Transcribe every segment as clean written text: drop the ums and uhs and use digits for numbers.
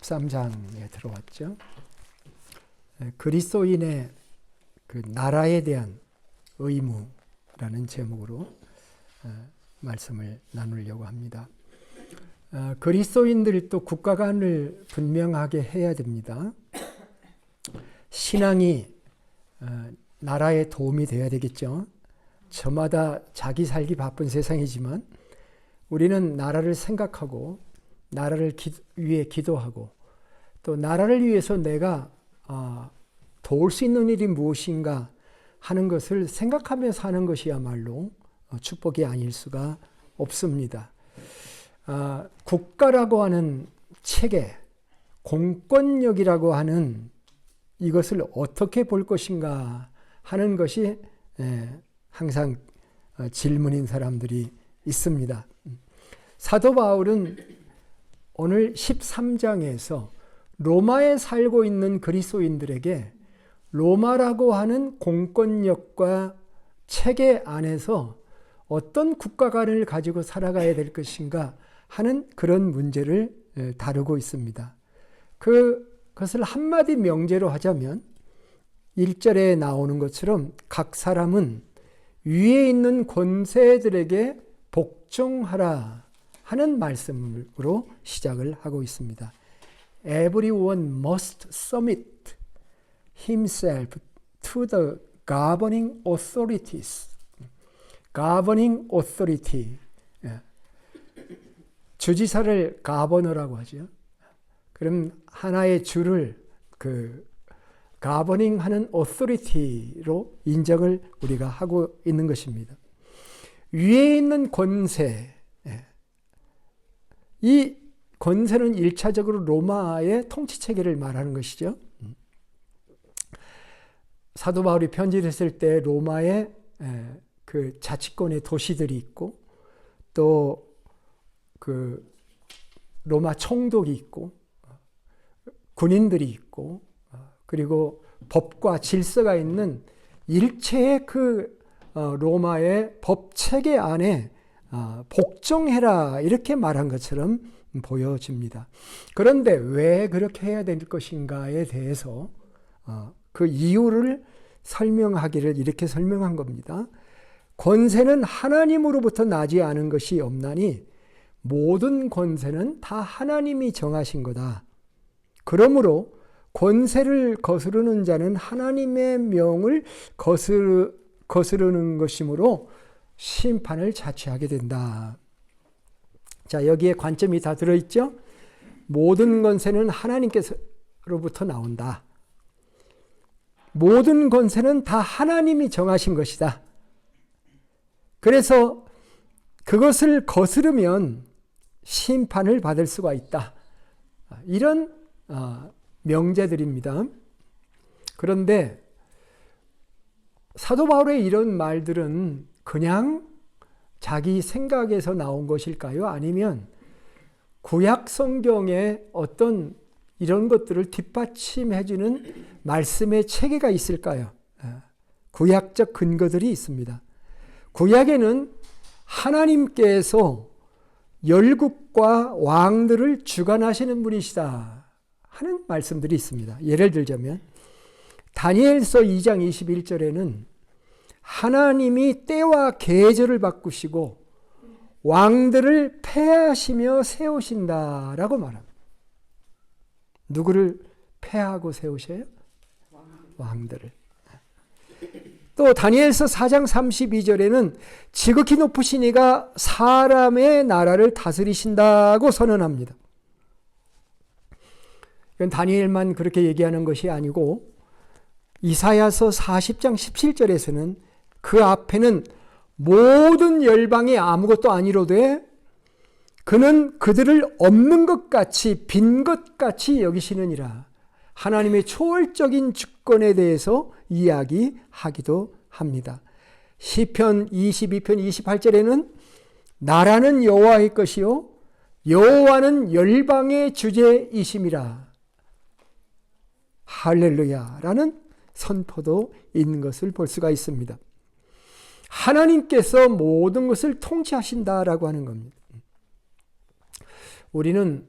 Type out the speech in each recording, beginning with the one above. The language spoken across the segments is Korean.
13장에 들어왔죠. 그리스도인의 그 나라에 대한 의무라는 제목으로 말씀을 나누려고 합니다. 그리스도인들이 또 국가관을 분명하게 해야 됩니다. 신앙이 나라에 도움이 되어야 되겠죠. 저마다 자기 살기 바쁜 세상이지만 우리는 나라를 생각하고 나라를 위해 기도하고 또 나라를 위해서 내가 도울 수 있는 일이 무엇인가 하는 것을 생각하며 사는 것이야말로 축복이 아닐 수가 없습니다. 국가라고 하는 체계, 공권력이라고 하는 이것을 어떻게 볼 것인가 하는 것이 항상 질문인 사람들이 있습니다. 사도 바울은 오늘 13장에서 로마에 살고 있는 그리스도인들에게 로마라고 하는 공권력과 체계 안에서 어떤 국가관을 가지고 살아가야 될 것인가 하는 그런 문제를 다루고 있습니다. 그것을 한마디 명제로 하자면 1절에 나오는 것처럼 각 사람은 위에 있는 권세들에게 복종하라 하는 말씀으로 시작을 하고 있습니다. Everyone must submit himself to the governing authorities. governing authority. 주지사를 가버너라고 하죠. 그럼 하나의 주를 governing 하는 authority로 인정을 우리가 하고 있는 것입니다. 위에 있는 권세, 이 권세는 1차적으로 로마의 통치체계를 말하는 것이죠. 사도 바울이 편지를 했을 때 로마의 그 자치권의 도시들이 있고 또 그 로마 총독이 있고 군인들이 있고 그리고 법과 질서가 있는 일체의 그 로마의 법체계 안에 복종해라 이렇게 말한 것처럼 보여집니다. 그런데 왜 그렇게 해야 될 것인가에 대해서 그 이유를 설명하기를 이렇게 설명한 겁니다. 권세는 하나님으로부터 나지 않은 것이 없나니 모든 권세는 다 하나님이 정하신 거다. 그러므로 권세를 거스르는 자는 하나님의 명을 거스르는 것이므로 심판을 자취하게 된다. 자, 여기에 관점이 다 들어있죠? 모든 권세는 하나님께로부터 나온다. 모든 권세는 다 하나님이 정하신 것이다. 그래서 그것을 거스르면 심판을 받을 수가 있다. 이런 명제들입니다. 그런데 사도 바울의 이런 말들은 그냥 자기 생각에서 나온 것일까요? 아니면 구약 성경에 어떤 이런 것들을 뒷받침해주는 말씀의 체계가 있을까요? 구약적 근거들이 있습니다. 구약에는 하나님께서 열국과 왕들을 주관하시는 분이시다 하는 말씀들이 있습니다. 예를 들자면 다니엘서 2장 21절에는 하나님이 때와 계절을 바꾸시고 왕들을 폐하시며 세우신다라고 말합니다. 누구를 폐하고 세우셔요? 왕들을. 또 다니엘서 4장 32절에는 지극히 높으신 이가 사람의 나라를 다스리신다고 선언합니다. 이건 다니엘만 그렇게 얘기하는 것이 아니고 이사야서 40장 17절에서는 그 앞에는 모든 열방이 아무것도 아니로되 그는 그들을 없는 것 같이 빈 것 같이 여기시느니라. 하나님의 초월적인 주권에 대해서 이야기하기도 합니다. 시편 22편 28절에는 나라는 여호와의 것이요 여호와는 열방의 주제이심이라. 할렐루야라는 선포도 있는 것을 볼 수가 있습니다. 하나님께서 모든 것을 통치하신다라고 하는 겁니다. 우리는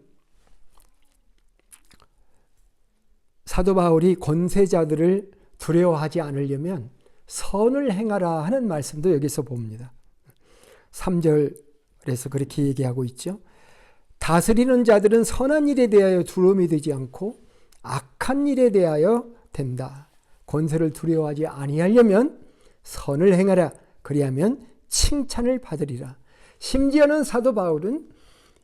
사도 바울이 권세자들을 두려워하지 않으려면 선을 행하라 하는 말씀도 여기서 봅니다. 3절에서 그렇게 얘기하고 있죠. 다스리는 자들은 선한 일에 대하여 두려움이 되지 않고 악한 일에 대하여 된다. 권세를 두려워하지 아니하려면 선을 행하라. 그리하면 칭찬을 받으리라. 심지어는 사도 바울은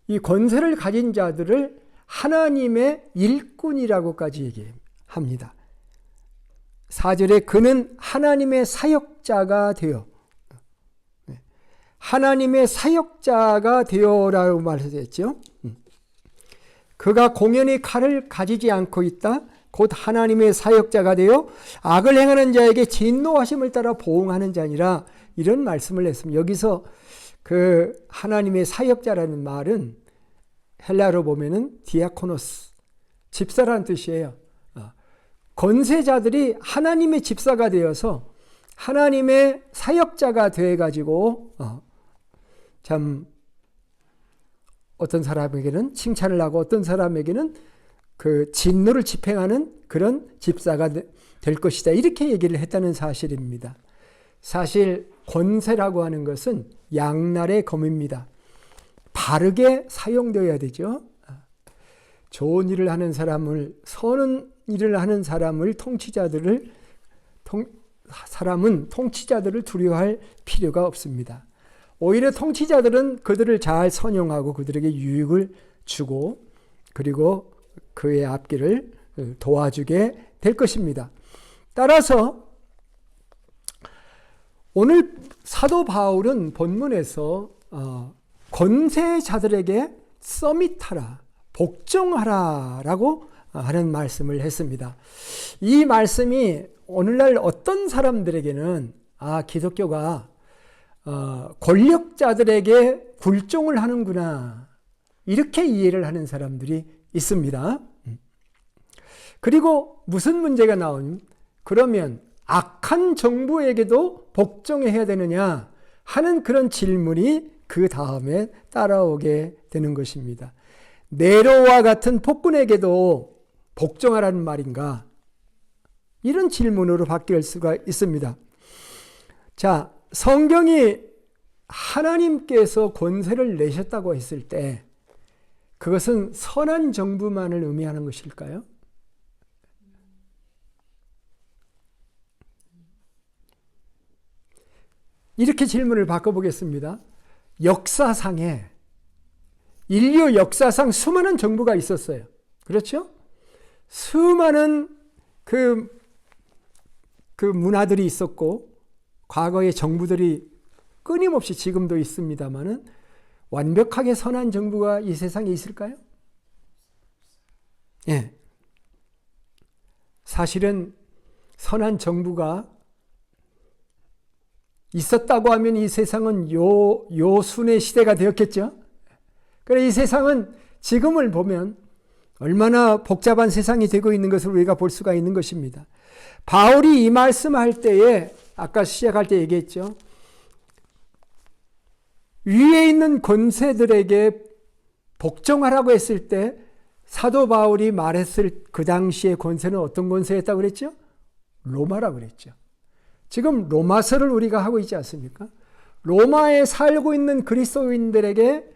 이 권세를 가진 자들을 하나님의 일꾼이라고까지 얘기합니다. 4절에 그는 하나님의 사역자가 되어, 하나님의 사역자가 되어라고 말했죠. 그가 공연히 칼을 가지지 않고 있다. 곧 하나님의 사역자가 되어 악을 행하는 자에게 진노하심을 따라 보응하는 자니라. 이런 말씀을 했습니다. 여기서 그 하나님의 사역자라는 말은 헬라어로 보면은 디아코노스, 집사라는 뜻이에요. 권세자들이 하나님의 집사가 되어서 하나님의 사역자가 되어가지고 참 어떤 사람에게는 칭찬을 하고 어떤 사람에게는 그 진노를 집행하는 그런 집사가 될 것이다. 이렇게 얘기를 했다는 사실입니다. 사실 권세라고 하는 것은 양날의 검입니다. 바르게 사용되어야 되죠. 좋은 일을 하는 사람을, 선한 일을 하는 사람은 통치자들을 두려워할 필요가 없습니다. 오히려 통치자들은 그들을 잘 선용하고 그들에게 유익을 주고 그리고 그의 앞길을 도와주게 될 것입니다. 따라서 오늘 사도 바울은 본문에서 권세자들에게 서밋하라, 복종하라 라고 하는 말씀을 했습니다. 이 말씀이 오늘날 어떤 사람들에게는 기독교가 권력자들에게 굴종을 하는구나 이렇게 이해를 하는 사람들이 있습니다. 그리고 무슨 문제가 나오면 그러면 악한 정부에게도 복종해야 되느냐 하는 그런 질문이 그 다음에 따라오게 되는 것입니다. 네로와 같은 폭군에게도 복종하라는 말인가? 이런 질문으로 바뀔 수가 있습니다. 자, 성경이 하나님께서 권세를 내셨다고 했을 때 그것은 선한 정부만을 의미하는 것일까요? 이렇게 질문을 바꿔보겠습니다. 인류 역사상 수많은 정부가 있었어요. 그렇죠? 수많은 그 문화들이 있었고 과거의 정부들이 끊임없이 지금도 있습니다만은 완벽하게 선한 정부가 이 세상에 있을까요? 예. 사실은 선한 정부가 있었다고 하면 이 세상은 요순의 시대가 되었겠죠. 그래 이 세상은 지금을 보면 얼마나 복잡한 세상이 되고 있는 것을 우리가 볼 수가 있는 것입니다. 바울이 이 말씀할 때에 아까 시작할 때 얘기했죠. 위에 있는 권세들에게 복종하라고 했을 때 사도 바울이 말했을 그 당시의 권세는 어떤 권세였다고 그랬죠? 로마라고 그랬죠. 지금 로마서를 우리가 하고 있지 않습니까? 로마에 살고 있는 그리스도인들에게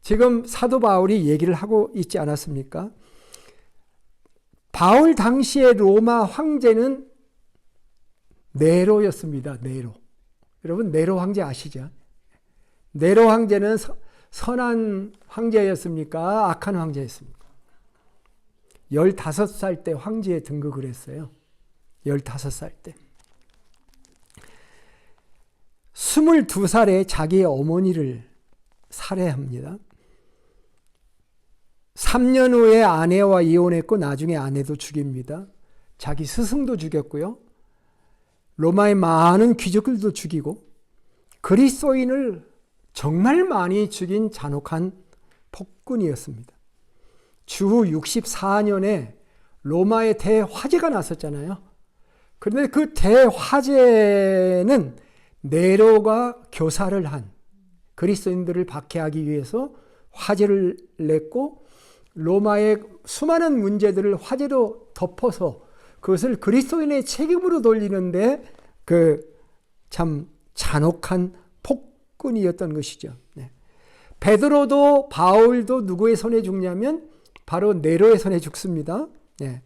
지금 사도 바울이 얘기를 하고 있지 않았습니까? 바울 당시의 로마 황제는 네로였습니다. 네로. 여러분 네로 황제 아시죠? 네로 황제는 선한 황제였습니까? 악한 황제였습니까? 15살 때 황제에 등극을 했어요. 15살 때. 22살에 자기의 어머니를 살해합니다. 3년 후에 아내와 이혼했고 나중에 아내도 죽입니다. 자기 스승도 죽였고요. 로마의 많은 귀족들도 죽이고 그리스도인을 정말 많이 죽인 잔혹한 폭군이었습니다. 주후 64년에 로마의 대화재가 났었잖아요. 그런데 그 대화재는 네로가 교사를 한 그리스도인들을 박해하기 위해서 화재를 냈고 로마의 수많은 문제들을 화제로 덮어서 그것을 그리스도인의 책임으로 돌리는데 참 잔혹한 폭군이었던 것이죠. 네. 베드로도 바울도 누구의 손에 죽냐면 바로 네로의 손에 죽습니다. 네.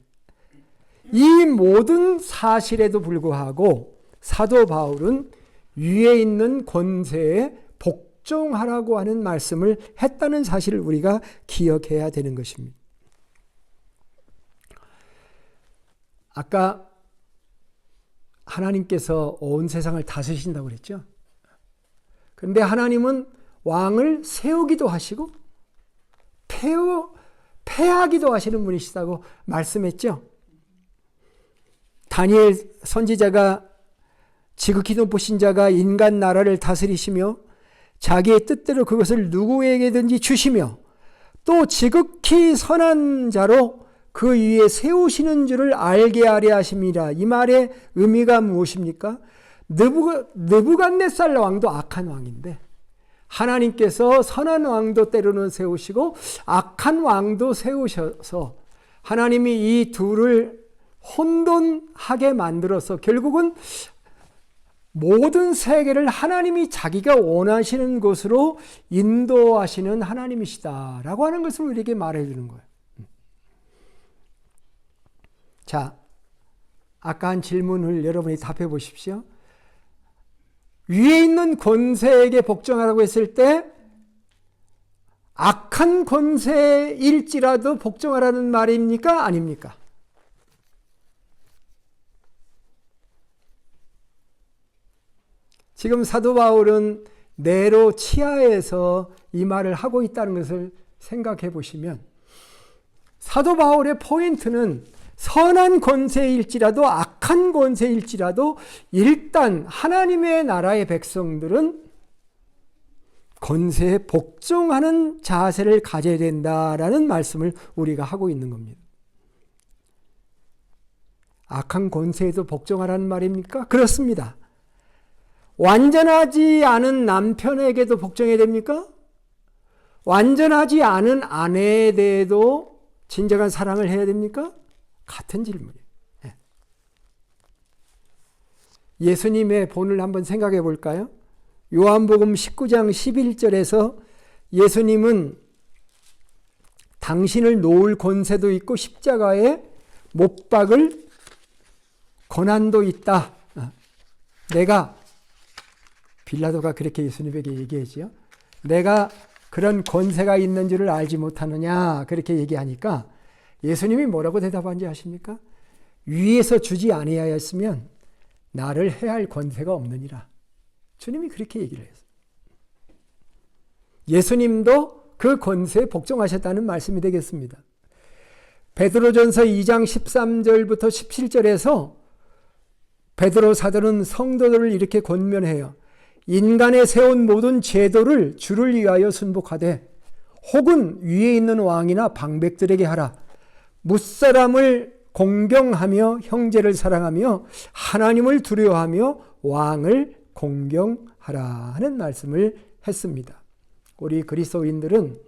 이 모든 사실에도 불구하고 사도 바울은 위에 있는 권세에 복종하라고 하는 말씀을 했다는 사실을 우리가 기억해야 되는 것입니다. 아까 하나님께서 온 세상을 다스리신다고 그랬죠. 그런데 하나님은 왕을 세우기도 하시고 폐하기도 하시는 분이시다고 말씀했죠. 다니엘 선지자가 지극히 높으신 자가 인간 나라를 다스리시며 자기의 뜻대로 그것을 누구에게든지 주시며 또 지극히 선한 자로 그 위에 세우시는 줄을 알게 하려 하심이라. 이 말의 의미가 무엇입니까? 느부갓네살 왕도 악한 왕인데 하나님께서 선한 왕도 때로는 세우시고 악한 왕도 세우셔서 하나님이 이 둘을 혼돈하게 만들어서 결국은 모든 세계를 하나님이 자기가 원하시는 곳으로 인도하시는 하나님이시다라고 하는 것을 우리에게 말해주는 거예요. 자, 아까 한 질문을 여러분이 답해 보십시오. 위에 있는 권세에게 복종하라고 했을 때 악한 권세일지라도 복종하라는 말입니까? 아닙니까? 지금 사도 바울은 네로 치하에서 이 말을 하고 있다는 것을 생각해 보시면 사도 바울의 포인트는 선한 권세일지라도 악한 권세일지라도 일단 하나님의 나라의 백성들은 권세에 복종하는 자세를 가져야 된다라는 말씀을 우리가 하고 있는 겁니다. 악한 권세에도 복종하라는 말입니까? 그렇습니다. 완전하지 않은 남편에게도 복종해야 됩니까? 완전하지 않은 아내에 대해도 진정한 사랑을 해야 됩니까? 같은 질문이에요. 예수님의 본을 한번 생각해 볼까요? 요한복음 19장 11절에서 예수님은 당신을 놓을 권세도 있고 십자가에 못 박을 권한도 있다. 내가 빌라도가 그렇게 예수님에게 얘기하지요. 내가 그런 권세가 있는 줄을 알지 못하느냐 그렇게 얘기하니까 예수님이 뭐라고 대답한지 아십니까? 위에서 주지 아니하였으면 나를 해할 권세가 없느니라. 주님이 그렇게 얘기를 했어요. 예수님도 그 권세에 복종하셨다는 말씀이 되겠습니다. 베드로전서 2장 13절부터 17절에서 베드로 사도는 성도들을 이렇게 권면해요. 인간의 세운 모든 제도를 주를 위하여 순복하되 혹은 위에 있는 왕이나 방백들에게 하라. 무사람을 공경하며 형제를 사랑하며 하나님을 두려워하며 왕을 공경하라 하는 말씀을 했습니다. 우리 그리스도인들은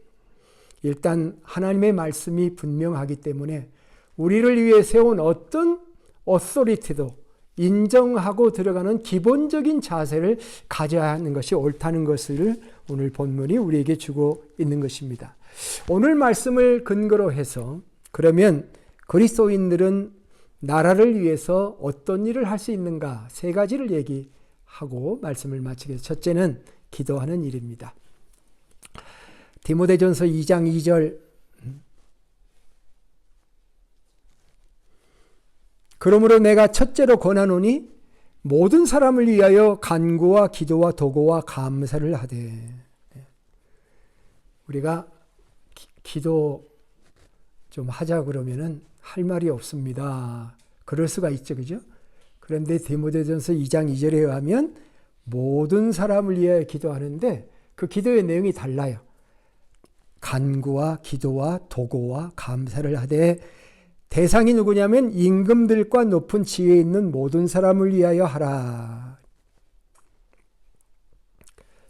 일단 하나님의 말씀이 분명하기 때문에 우리를 위해 세운 어떤 어소리티도 인정하고 들어가는 기본적인 자세를 가져야 하는 것이 옳다는 것을 오늘 본문이 우리에게 주고 있는 것입니다. 오늘 말씀을 근거로 해서 그러면 그리스도인들은 나라를 위해서 어떤 일을 할 수 있는가 세 가지를 얘기하고 말씀을 마치겠습니다. 첫째는 기도하는 일입니다. 디모데전서 2장 2절 그러므로 내가 첫째로 권하노니 모든 사람을 위하여 간구와 기도와 도고와 감사를 하되. 우리가 기도 좀 하자 그러면은 할 말이 없습니다. 그럴 수가 있죠, 그죠? 그런데 디모데전서 2장 2절에 의하면 모든 사람을 위하여 기도하는데 그 기도의 내용이 달라요. 간구와 기도와 도고와 감사를 하되 대상이 누구냐면 임금들과 높은 지위에 있는 모든 사람을 위하여 하라.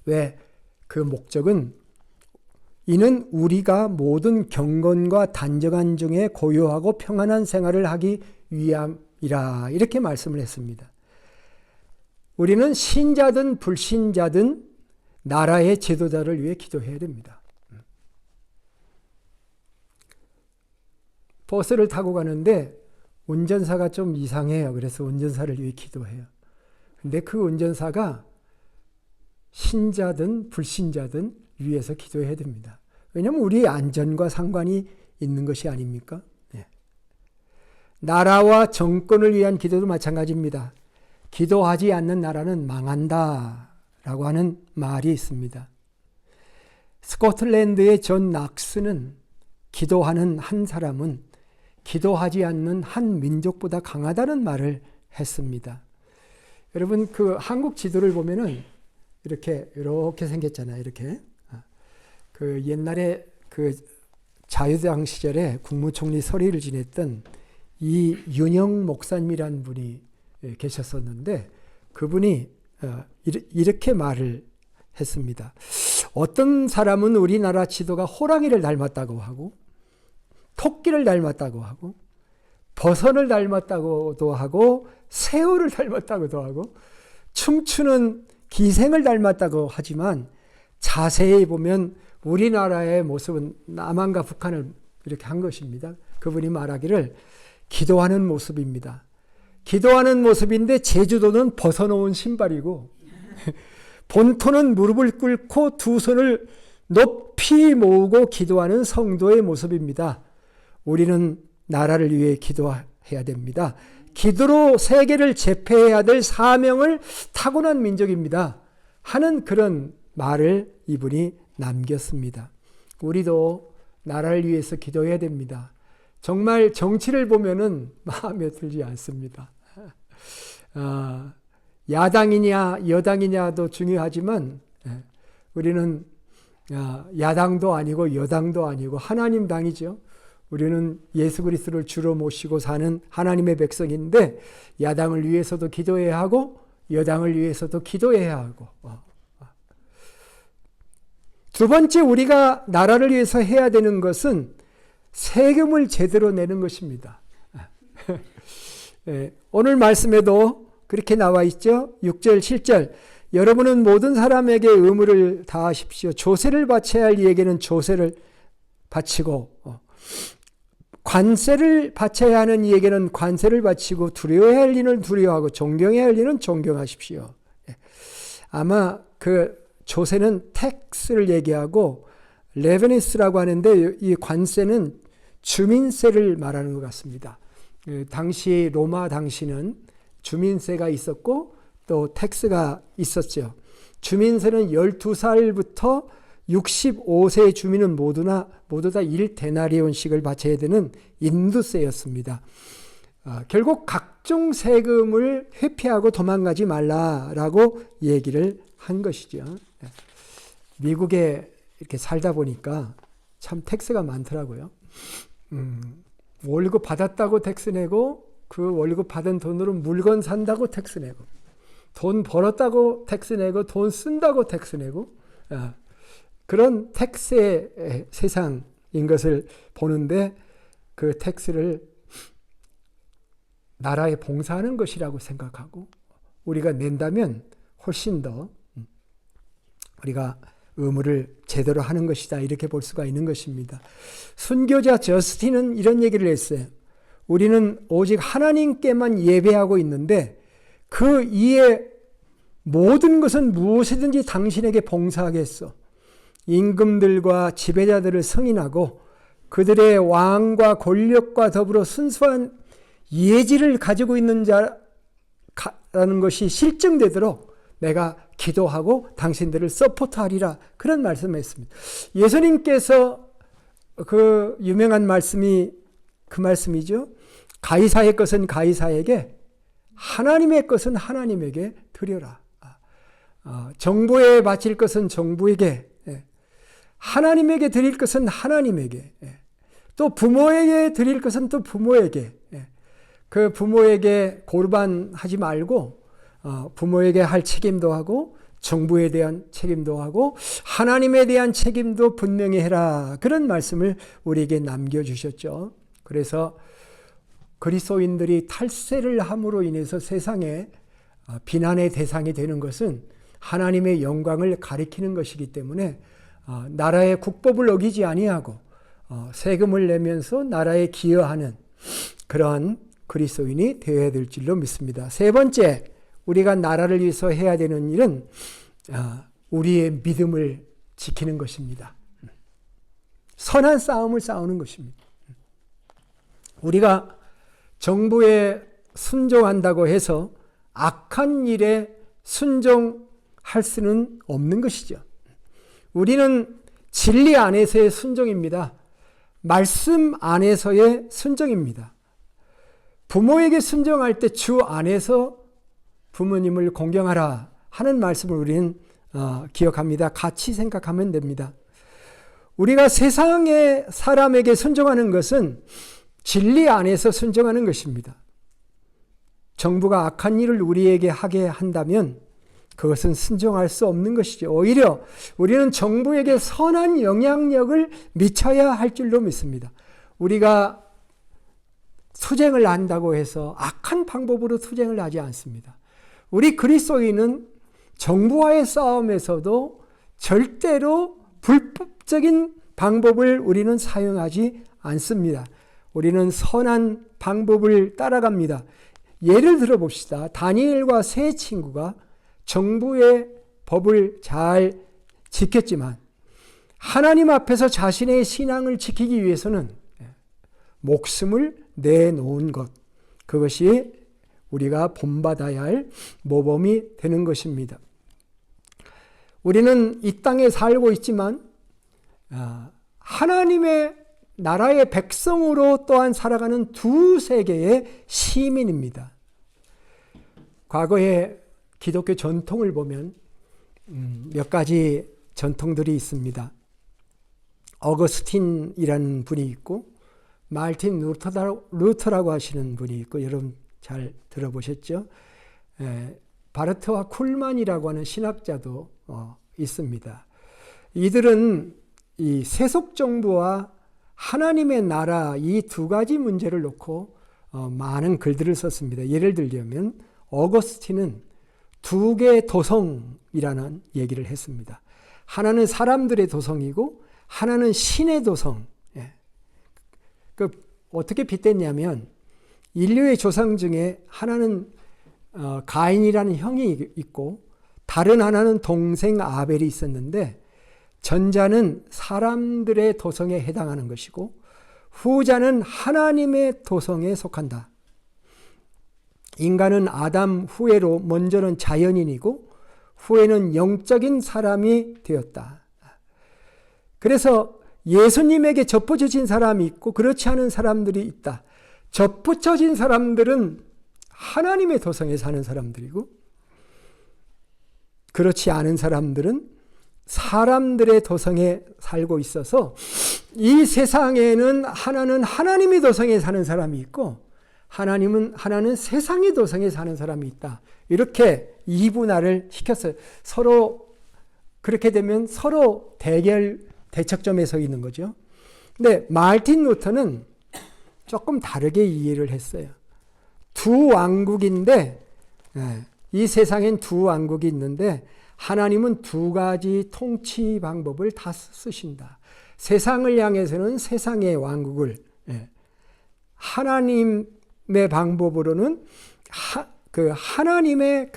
왜? 그 목적은 이는 우리가 모든 경건과 단정한 중에 고요하고 평안한 생활을 하기 위함이라. 이렇게 말씀을 했습니다. 우리는 신자든 불신자든 나라의 지도자를 위해 기도해야 됩니다. 버스를 타고 가는데 운전사가 좀 이상해요. 그래서 운전사를 위해 기도해요. 근데 그 운전사가 신자든 불신자든 위해서 기도해야 됩니다. 왜냐하면 우리의 안전과 상관이 있는 것이 아닙니까? 네. 나라와 정권을 위한 기도도 마찬가지입니다. 기도하지 않는 나라는 망한다 라고 하는 말이 있습니다. 스코틀랜드의 존 낙스는 기도하는 한 사람은 기도하지 않는 한 민족보다 강하다는 말을 했습니다. 여러분, 그 한국 지도를 보면은 이렇게 생겼잖아요. 이렇게. 그 옛날에 그 자유당 시절에 국무총리 서리를 지냈던 이윤영 목사님이라는 분이 계셨었는데 그분이 이렇게 말을 했습니다. 어떤 사람은 우리나라 지도가 호랑이를 닮았다고 하고 토끼를 닮았다고 하고 버선을 닮았다고도 하고 새우를 닮았다고도 하고 춤추는 기생을 닮았다고 하지만 자세히 보면 우리나라의 모습은 남한과 북한을 이렇게 한 것입니다. 그분이 말하기를 기도하는 모습입니다. 기도하는 모습인데 제주도는 벗어놓은 신발이고 본토는 무릎을 꿇고 두 손을 높이 모으고 기도하는 성도의 모습입니다. 우리는 나라를 위해 기도해야 됩니다. 기도로 세계를 제패해야 될 사명을 타고난 민족입니다. 하는 그런 말을 이분이 남겼습니다. 우리도 나라를 위해서 기도해야 됩니다. 정말 정치를 보면은 마음에 들지 않습니다. 야당이냐 여당이냐도 중요하지만 우리는 야당도 아니고 여당도 아니고 하나님 당이죠. 우리는 예수 그리스도를 주로 모시고 사는 하나님의 백성인데 야당을 위해서도 기도해야 하고 여당을 위해서도 기도해야 하고 두 번째 우리가 나라를 위해서 해야 되는 것은 세금을 제대로 내는 것입니다. 오늘 말씀에도 그렇게 나와 있죠. 6절 7절 여러분은 모든 사람에게 의무를 다하십시오. 조세를 바쳐야 할 이에게는 조세를 바치고 관세를 바쳐야 하는 이에게는 관세를 바치고 두려워해야 할 일은 두려워하고 존경해야 할 일은 존경하십시오. 아마 그 조세는 텍스를 얘기하고 레베니스라고 하는데 이 관세는 주민세를 말하는 것 같습니다. 당시 로마 당시는 주민세가 있었고 또 텍스가 있었죠. 주민세는 12살부터 65세 주민은 모두 다 1데나리온씩을 바쳐야 되는 인두세였습니다. 결국 각종 세금을 회피하고 도망가지 말라라고 얘기를 한 것이죠. 미국에 이렇게 살다 보니까 참 텍스가 많더라고요. 월급 받았다고 텍스 내고 그 월급 받은 돈으로 물건 산다고 텍스 내고 돈 벌었다고 텍스 내고 돈 쓴다고 텍스 내고 그런 텍스의 세상인 것을 보는데 그 텍스를 나라에 봉사하는 것이라고 생각하고 우리가 낸다면 훨씬 더 우리가 의무를 제대로 하는 것이다 이렇게 볼 수가 있는 것입니다. 순교자 저스틴은 이런 얘기를 했어요. 우리는 오직 하나님께만 예배하고 있는데 그 이에 모든 것은 무엇이든지 당신에게 봉사하겠소. 임금들과 지배자들을 승인하고 그들의 왕과 권력과 더불어 순수한 예지를 가지고 있는 자라는 것이 실증되도록 내가 기도하고 당신들을 서포트하리라 그런 말씀을 했습니다. 예수님께서 그 유명한 말씀이 그 말씀이죠. 가이사의 것은 가이사에게 하나님의 것은 하나님에게 드려라. 정부에 바칠 것은 정부에게 하나님에게 드릴 것은 하나님에게 또 부모에게 드릴 것은 또 부모에게 그 부모에게 고르반 하지 말고 부모에게 할 책임도 하고 정부에 대한 책임도 하고 하나님에 대한 책임도 분명히 해라. 그런 말씀을 우리에게 남겨주셨죠. 그래서 그리스도인들이 탈세를 함으로 인해서 세상에 비난의 대상이 되는 것은 하나님의 영광을 가리키는 것이기 때문에 나라의 국법을 어기지 아니하고 세금을 내면서 나라에 기여하는 그러한 그리스도인이 되어야 될 줄로 믿습니다. 세 번째, 우리가 나라를 위해서 해야 되는 일은 우리의 믿음을 지키는 것입니다. 선한 싸움을 싸우는 것입니다. 우리가 정부에 순종한다고 해서 악한 일에 순종할 수는 없는 것이죠. 우리는 진리 안에서의 순종입니다. 말씀 안에서의 순종입니다. 부모에게 순종할 때 주 안에서 부모님을 공경하라 하는 말씀을 우리는 기억합니다. 같이 생각하면 됩니다. 우리가 세상의 사람에게 순종하는 것은 진리 안에서 순종하는 것입니다. 정부가 악한 일을 우리에게 하게 한다면 그것은 순종할 수 없는 것이죠. 오히려 우리는 정부에게 선한 영향력을 미쳐야 할 줄로 믿습니다. 우리가 투쟁을 한다고 해서 악한 방법으로 투쟁을 하지 않습니다. 우리 그리스도인은 정부와의 싸움에서도 절대로 불법적인 방법을 우리는 사용하지 않습니다. 우리는 선한 방법을 따라갑니다. 예를 들어 봅시다. 다니엘과 세 친구가 정부의 법을 잘 지켰지만 하나님 앞에서 자신의 신앙을 지키기 위해서는 목숨을 내놓은 것, 그것이 우리가 본받아야 할 모범이 되는 것입니다. 우리는 이 땅에 살고 있지만 하나님의 나라의 백성으로 또한 살아가는 두 세계의 시민입니다. 과거에 기독교 전통을 보면 몇 가지 전통들이 있습니다. 어거스틴이라는 분이 있고 마르틴 루터라고 하시는 분이 있고 여러분 잘 들어보셨죠? 바르트와 쿨만이라고 하는 신학자도 있습니다. 이들은 이 세속 정부와 하나님의 나라 이 두 가지 문제를 놓고 많은 글들을 썼습니다. 예를 들자면 어거스틴은 두 개의 도성이라는 얘기를 했습니다. 하나는 사람들의 도성이고 하나는 신의 도성. 어떻게 빗댔냐면 인류의 조상 중에 하나는 가인이라는 형이 있고 다른 하나는 동생 아벨이 있었는데 전자는 사람들의 도성에 해당하는 것이고 후자는 하나님의 도성에 속한다. 인간은 아담 후에로 먼저는 자연인이고 후에는 영적인 사람이 되었다. 그래서 예수님에게 접붙여진 사람이 있고 그렇지 않은 사람들이 있다. 접붙여진 사람들은 하나님의 도성에 사는 사람들이고 그렇지 않은 사람들은 사람들의 도성에 살고 있어서 이 세상에는 하나는 하나님의 도성에 사는 사람이 있고 하나는 세상의 도성에 사는 사람이 있다. 이렇게 이분화를 시켰어요. 서로 그렇게 되면 서로 대척점에 서 있는 거죠. 근데 마르틴 루터는 조금 다르게 이해를 했어요. 두 왕국인데 이 세상엔 두 왕국이 있는데 하나님은 두 가지 통치 방법을 다 쓰신다. 세상을 향해서는 세상의 왕국을, 하나님의 방법으로는 하나님의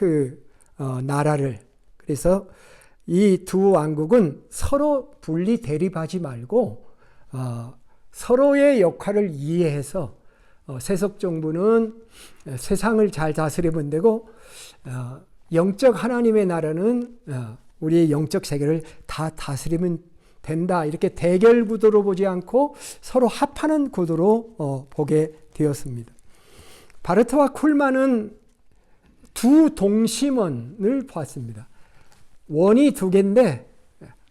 나라를. 그래서 이 두 왕국은 서로 분리 대립하지 말고 서로의 역할을 이해해서 세속 정부는 세상을 잘 다스리면 되고 영적 하나님의 나라는 우리의 영적 세계를 다 다스리면 된다. 이렇게 대결 구도로 보지 않고 서로 합하는 구도로 보게 되었습니다. 바르트와 쿨만은 두 동심원을 보았습니다. 원이 두 개인데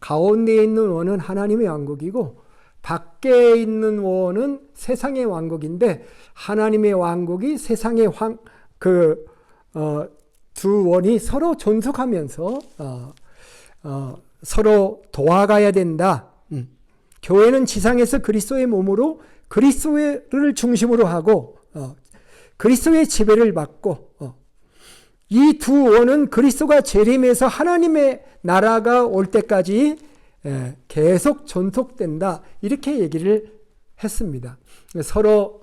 가운데에 있는 원은 하나님의 왕국이고 밖에 있는 원은 세상의 왕국인데 하나님의 왕국이 세상의 두 원이 서로 존속하면서 서로 도와가야 된다. 교회는 지상에서 그리스도의 몸으로 그리스도를 중심으로 하고 그리스도의 지배를 받고 이 두 원은 그리스도가 재림해서 하나님의 나라가 올 때까지 계속 존속된다. 이렇게 얘기를 했습니다. 서로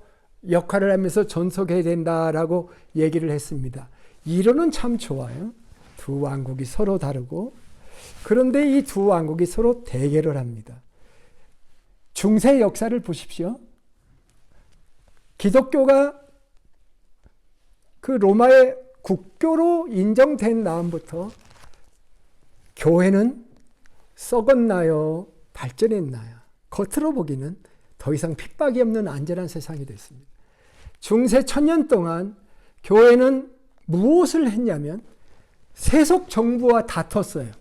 역할을 하면서 존속해야 된다라고 얘기를 했습니다. 이론은 참 좋아요. 두 왕국이 서로 다르고, 그런데 이 두 왕국이 서로 대결을 합니다. 중세 역사를 보십시오. 기독교가 그 로마의 국교로 인정된 다음부터 교회는 썩었나요? 발전했나요? 겉으로 보기는 더 이상 핍박이 없는 안전한 세상이 됐습니다. 중세 1000년 동안 교회는 무엇을 했냐면 세속 정부와 다퉜어요.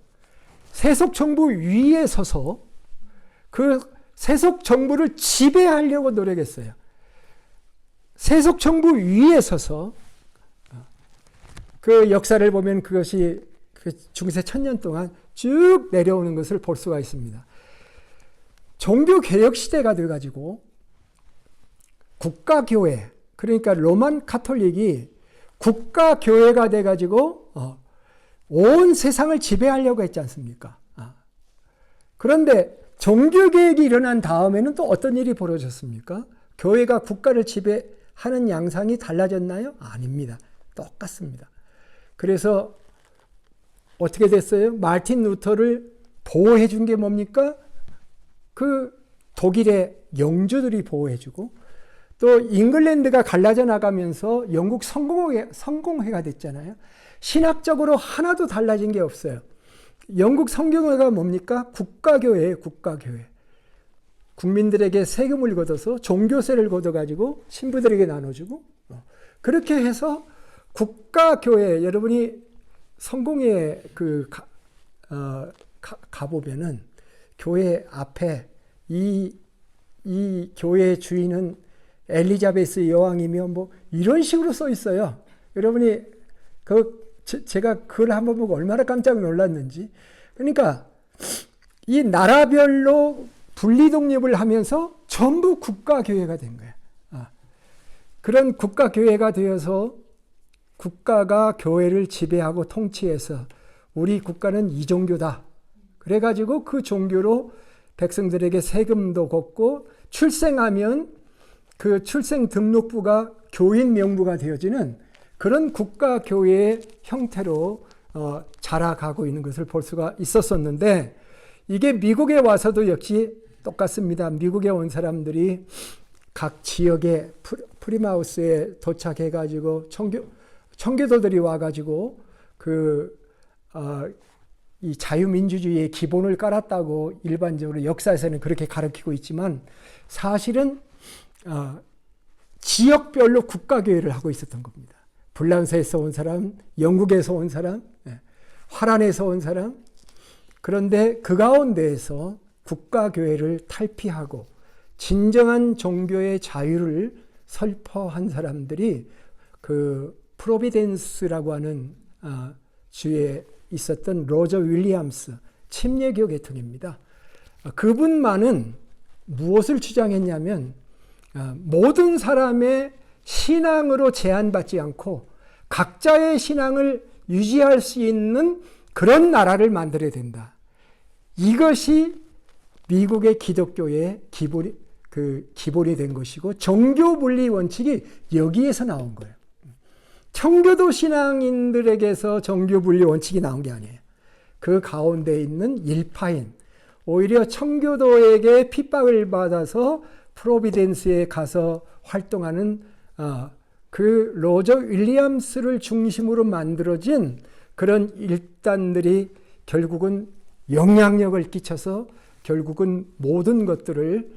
세속 정부 위에 서서 그 세속 정부를 지배하려고 노력했어요. 세속 정부 위에 서서 그 역사를 보면 그것이 그 중세 1000년 동안 쭉 내려오는 것을 볼 수가 있습니다. 종교개혁 시대가 돼가지고 국가교회, 그러니까 로만 카톨릭이 국가교회가 돼가지고 온 세상을 지배하려고 했지 않습니까? 그런데 종교개혁이 일어난 다음에는 또 어떤 일이 벌어졌습니까? 교회가 국가를 지배하는 양상이 달라졌나요? 아닙니다. 똑같습니다. 그래서 어떻게 됐어요? 마르틴 루터를 보호해 준 게 뭡니까? 그 독일의 영주들이 보호해 주고, 또 잉글랜드가 갈라져 나가면서 영국 성공회가 됐잖아요. 신학적으로 하나도 달라진 게 없어요. 영국 성공회가 뭡니까? 국가교회예요. 국가교회. 국민들에게 세금을 걷어서 종교세를 걷어가지고 신부들에게 나눠주고, 그렇게 해서 국가교회, 여러분이 성공회에 가보면은 교회 앞에 이 교회의 주인은 엘리자베스 여왕이며 뭐 이런 식으로 써 있어요. 여러분이 제가 그걸 한번 보고 얼마나 깜짝 놀랐는지. 그러니까 이 나라별로 분리 독립을 하면서 전부 국가교회가 된 거예요. 그런 국가교회가 되어서 국가가 교회를 지배하고 통치해서 우리 국가는 이 종교다. 그래가지고 그 종교로 백성들에게 세금도 걷고, 출생하면 그 출생 등록부가 교인 명부가 되어지는 그런 국가교회의 형태로 자라가고 있는 것을 볼 수가 있었었는데, 이게 미국에 와서도 역시 똑같습니다. 미국에 온 사람들이 각 지역의 프리마우스에 도착해가지고 청교도들이 와가지고 이 자유민주주의의 기본을 깔았다고 일반적으로 역사에서는 그렇게 가르치고 있지만, 사실은 지역별로 국가교회를 하고 있었던 겁니다. 불란서에서 온 사람, 영국에서 온 사람, 화란에서 온 사람. 그런데 그 가운데에서 국가교회를 탈피하고 진정한 종교의 자유를 설포한 사람들이 그 프로비덴스라고 하는 주에 있었던 로저 윌리엄스 침례교 계통입니다. 그분만은 무엇을 주장했냐면 모든 사람의 신앙으로 제한받지 않고 각자의 신앙을 유지할 수 있는 그런 나라를 만들어야 된다. 이것이 미국의 기독교의 기본이 된 것이고, 종교 분리 원칙이 여기에서 나온 거예요. 청교도 신앙인들에게서 종교 분리 원칙이 나온 게 아니에요. 그 가운데 있는 일파인, 오히려 청교도에게 핍박을 받아서 프로비덴스에 가서 활동하는 그 로저 윌리엄스를 중심으로 만들어진 그런 일단들이 결국은 영향력을 끼쳐서 결국은 모든 것들을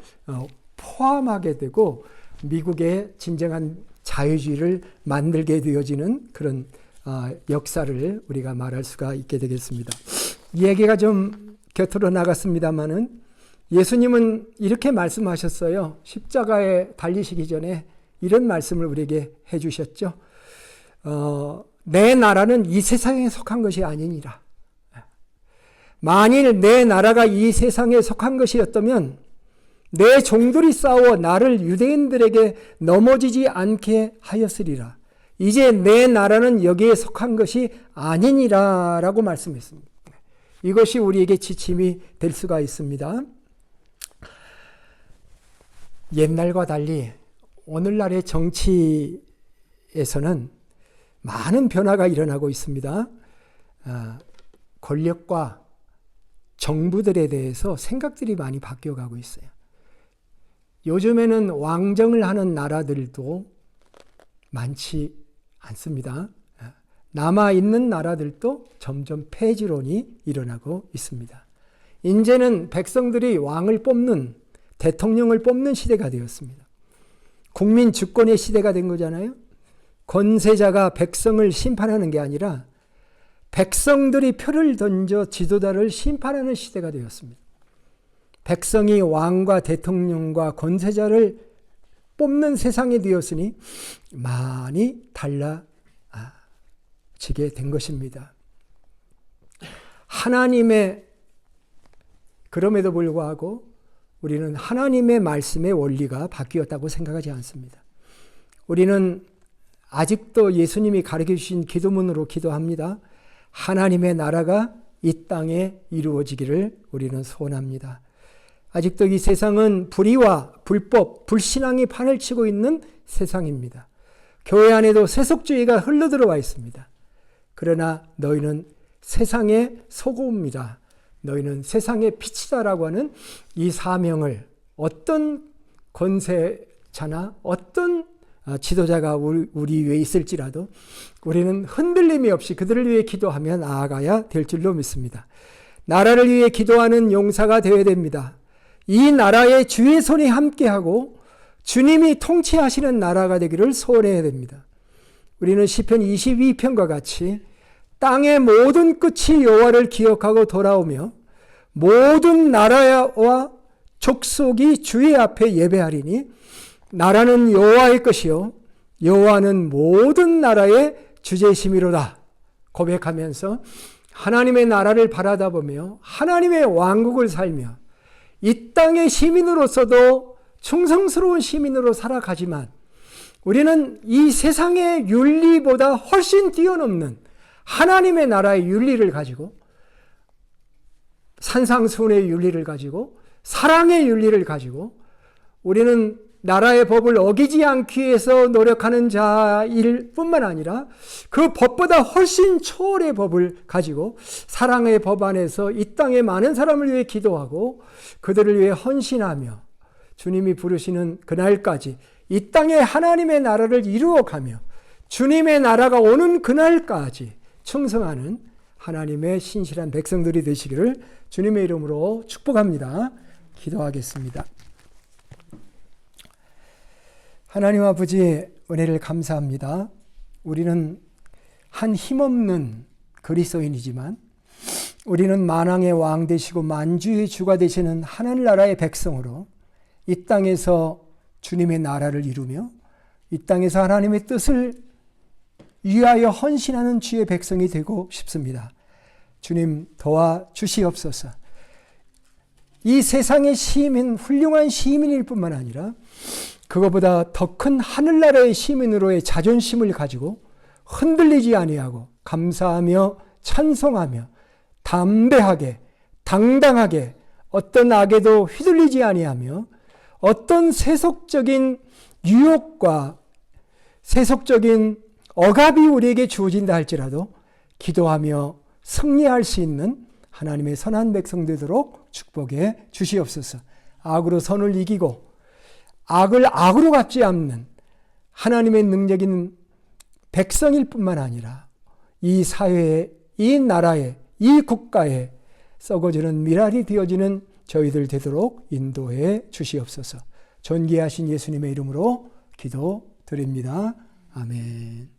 포함하게 되고 미국의 진정한 자유주의를 만들게 되어지는 그런 역사를 우리가 말할 수가 있게 되겠습니다. 이 얘기가 좀 곁으로 나갔습니다마는 예수님은 이렇게 말씀하셨어요. 십자가에 달리시기 전에 이런 말씀을 우리에게 해주셨죠. 내 나라는 이 세상에 속한 것이 아니니라. 만일 내 나라가 이 세상에 속한 것이었다면 내 종들이 싸워 나를 유대인들에게 넘어지지 않게 하였으리라. 이제 내 나라는 여기에 속한 것이 아니니라 라고 말씀했습니다. 이것이 우리에게 지침이 될 수가 있습니다. 옛날과 달리 오늘날의 정치에서는 많은 변화가 일어나고 있습니다. 권력과 정부들에 대해서 생각들이 많이 바뀌어가고 있어요. 요즘에는 왕정을 하는 나라들도 많지 않습니다. 남아있는 나라들도 점점 폐지론이 일어나고 있습니다. 이제는 백성들이 왕을 뽑는, 대통령을 뽑는 시대가 되었습니다. 국민 주권의 시대가 된 거잖아요. 권세자가 백성을 심판하는 게 아니라 백성들이 표를 던져 지도자를 심판하는 시대가 되었습니다. 백성이 왕과 대통령과 권세자를 뽑는 세상이 되었으니 많이 달라지게 된 것입니다. 그럼에도 불구하고 우리는 하나님의 말씀의 원리가 바뀌었다고 생각하지 않습니다. 우리는 아직도 예수님이 가르쳐 주신 기도문으로 기도합니다. 하나님의 나라가 이 땅에 이루어지기를 우리는 소원합니다. 아직도 이 세상은 불의와 불법, 불신앙이 판을 치고 있는 세상입니다. 교회 안에도 세속주의가 흘러들어와 있습니다. 그러나 너희는 세상의 소금이다. 너희는 세상의 빛이다라고 하는 이 사명을 어떤 권세자나 어떤 지도자가 우리 위에 있을지라도 우리는 흔들림이 없이 그들을 위해 기도하며 나아가야 될 줄로 믿습니다. 나라를 위해 기도하는 용사가 되어야 됩니다. 이 나라에 주의 손이 함께하고 주님이 통치하시는 나라가 되기를 소원해야 됩니다. 우리는 시편 22편과 같이 땅의 모든 끝이 여호와를 기억하고 돌아오며 모든 나라와 족속이 주의 앞에 예배하리니 나라는 여호와의 것이요 여호와는 모든 나라의 주제심이로다 고백하면서 하나님의 나라를 바라다보며 하나님의 왕국을 살며 이 땅의 시민으로서도 충성스러운 시민으로 살아가지만 우리는 이 세상의 윤리보다 훨씬 뛰어넘는 하나님의 나라의 윤리를 가지고 산상수훈의 윤리를 가지고 사랑의 윤리를 가지고 우리는 나라의 법을 어기지 않기 위해서 노력하는 자일 뿐만 아니라 그 법보다 훨씬 초월의 법을 가지고 사랑의 법 안에서 이 땅의 많은 사람을 위해 기도하고 그들을 위해 헌신하며 주님이 부르시는 그날까지 이 땅에 하나님의 나라를 이루어가며 주님의 나라가 오는 그날까지 충성하는 하나님의 신실한 백성들이 되시기를 주님의 이름으로 축복합니다. 기도하겠습니다. 하나님 아버지 은혜를 감사합니다. 우리는 한 힘없는 그리스도인이지만 우리는 만왕의 왕 되시고 만주의 주가 되시는 하늘나라의 백성으로 이 땅에서 주님의 나라를 이루며 이 땅에서 하나님의 뜻을 위하여 헌신하는 주의 백성이 되고 싶습니다. 주님 도와주시옵소서. 이 세상의 시민, 훌륭한 시민일 뿐만 아니라 그것보다 더 큰 하늘나라의 시민으로의 자존심을 가지고 흔들리지 아니하고 감사하며 찬송하며 담대하게 당당하게 어떤 악에도 휘둘리지 아니하며 어떤 세속적인 유혹과 세속적인 억압이 우리에게 주어진다 할지라도 기도하며 승리할 수 있는 하나님의 선한 백성 되도록 축복해 주시옵소서. 악으로 선을 이기고 악을 악으로 갚지 않는 하나님의 능력인 백성일 뿐만 아니라 이 사회에, 이 나라에, 이 국가에 썩어지는 미랄이 되어지는 저희들 되도록 인도해 주시옵소서. 존귀하신 예수님의 이름으로 기도드립니다. 아멘.